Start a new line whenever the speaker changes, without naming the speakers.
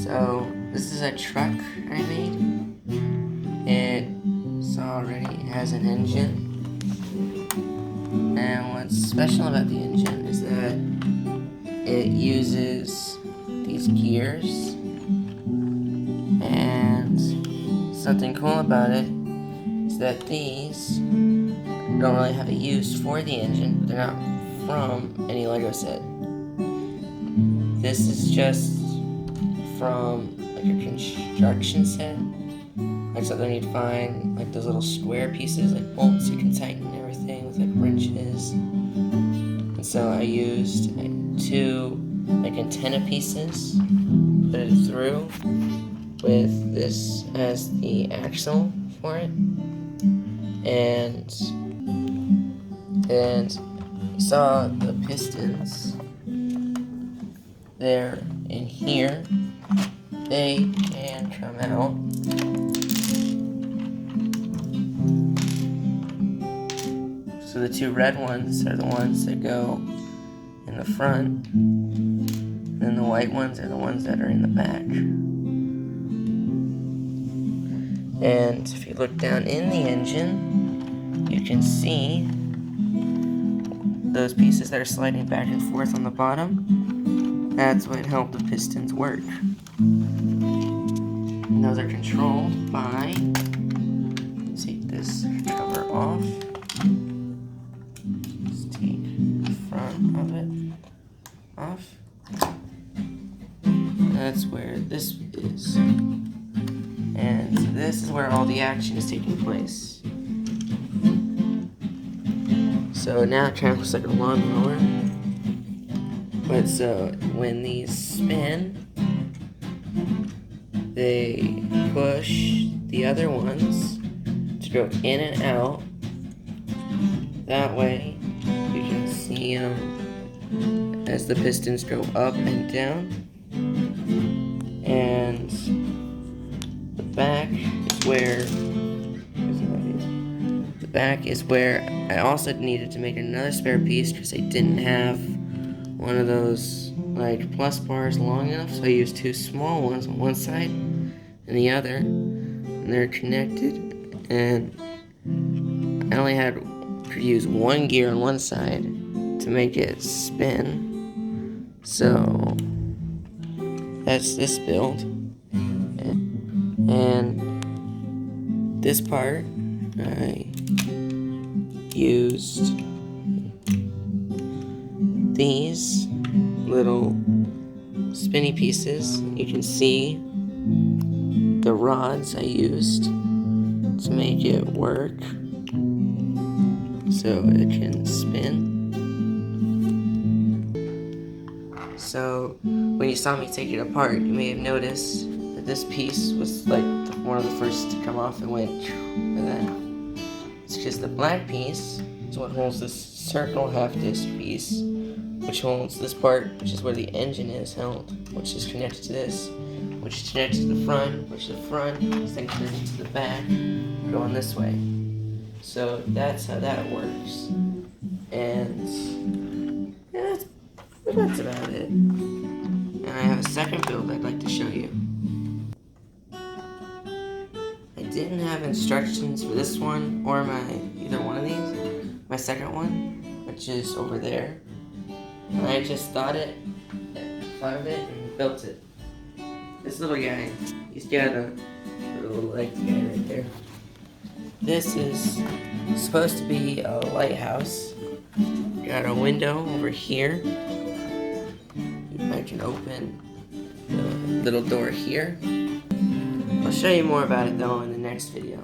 So this is a truck I made. It already has an engine. And what's special about the engine is that it uses these gears. And something cool about it is that these don't really have a use for the engine, but they're not from any Lego set. This is just from like a construction set, like something you'd find like those little square pieces, like bolts you can tighten and everything with like wrenches. And so I used two like antenna pieces, put it through with this as the axle for it, and you saw the pistons. They're in here. They can come out. So the two red ones are the ones that go in the front, and the white ones are the ones that are in the back. And if you look down in the engine, you can see those pieces that are sliding back and forth on the bottom. That's what helped the pistons work. And those are controlled by, take this cover off. Let's take the front of it off. That's where this is. And this is where all the action is taking place. So now it kind of looks like a lawnmower. But so when these spin, they push the other ones to go in and out. That way you can see them as the pistons go up and down. And the back is where I also needed to make another spare piece because I didn't have one of those like plus bars long enough, so I used two small ones on one side and the other, and they're connected, and I only had to use one gear on one side to make it spin. So that's this build. And this part I used these little spinny pieces. You can see the rods I used to make it work so it can spin. So when you saw me take it apart, you may have noticed that this piece was like one of the first to come off and went like that. It's because the black piece is what holds this circle half disc piece, which holds this part, which is where the engine is held, which is connected to this, which is connected to the front, which the front is then connected to the back, going this way. So that's how that works. And yeah, that's about it. And I have a second build I'd like to show you. I didn't have instructions for this one or either one of these. My second one, which is over there. And I just thought of it and built it. This little guy, he's got a little leg guy right there. This is supposed to be a lighthouse. Got a window over here. I can open the little door here. I'll show you more about it though in the next video.